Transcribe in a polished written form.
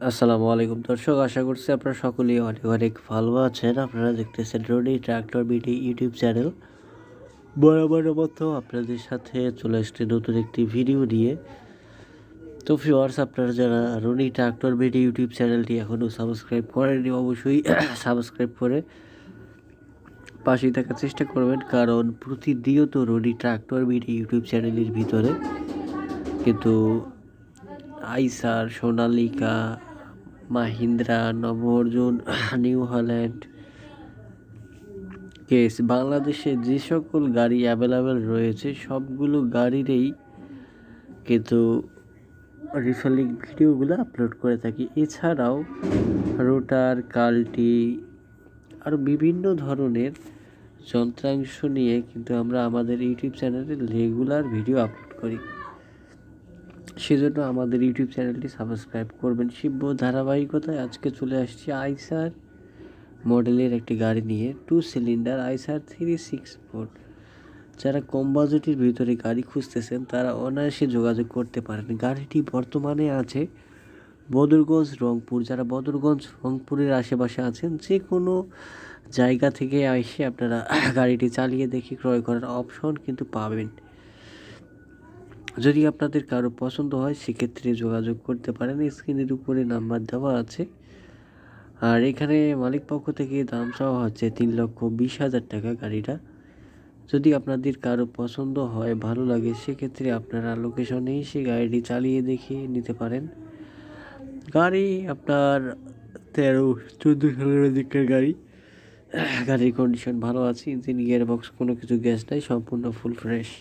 আসসালামু আলাইকুম দর্শক, আশা করছি আপনারা সকলেই অনেক অনেক ভালো আছেন। আপনারা দেখতেছেন Rony tractor BD YouTube channel. বরাবরের মতো আপনাদের সাথে চলে আসছে নতুন একটি ভিডিও নিয়ে। তো ভিউয়ার্স, আপনারা যারা রনি ট্রাক্টর বিডি ইউটিউব চ্যানেলটি এখনও সাবস্ক্রাইব করেননি, অবশ্যই সাবস্ক্রাইব করে পাশেই থাকার চেষ্টা করবেন, কারণ প্রতিনিয়ত রনি ট্রাক্টর বিডি ইউটিউব চ্যানেলের ভিতরে কিন্তু আইসার, সোনালিকা, মাহিন্দ্রা, নব অর্জুন, নিউ হল্যান্ড, কেস, বাংলাদেশে যে সকল গাড়ি অ্যাভেলেবেল রয়েছে সবগুলো গাড়িরই কিন্তু রিফালিং ভিডিওগুলো আপলোড করে থাকি। এছাড়াও রোটার, কাল্টি আরও বিভিন্ন ধরনের যন্ত্রাংশ নিয়ে কিন্তু আমরা আমাদের ইউটিউব চ্যানেলে রেগুলার ভিডিও আপলোড করি। সেজন্য আমাদের ইউটিউব চ্যানেলটি সাবস্ক্রাইব করবেন। শিব্য ধারাবাহিকতায় আজকে চলে আসছি আইসার মডেলের একটি গাড়ি নিয়ে, 2 সিলিন্ডার আইসার 364। যারা কম বাজেটের ভিতরে গাড়ি খুঁজতেছেন তারা অনায়াসে যোগাযোগ করতে পারেন। গাড়িটি বর্তমানে আছে বদরগঞ্জ, রংপুর। যারা বদরগঞ্জ, রংপুরের আশেপাশে আছেন, যে কোনো জায়গা থেকে এসে আপনারা গাড়িটি চালিয়ে দেখে ক্রয় করার অপশন কিন্তু পাবেন। যদি আপনাদের কারো পছন্দ হয় সেক্ষেত্রে যোগাযোগ করতে পারেন, স্ক্রিনের উপরে নাম্বার দেওয়া আছে। আর এখানে মালিক পক্ষ থেকে দাম চাওয়া হচ্ছে 3,20,000 টাকা গাড়িটা। যদি আপনাদের কারো পছন্দ হয়, ভালো লাগে, সেক্ষেত্রে আপনারা লোকেশনে এসে গাড়িটি চালিয়ে দেখে নিতে পারেন। গাড়ি আপনার 13-14 সালের দিকের গাড়ি। গাড়ির কন্ডিশন ভালো আছে, ইঞ্জিন, গিয়ার বক্স কোনো কিছু গ্যাস নাই, সম্পূর্ণ ফুল ফ্রেশ।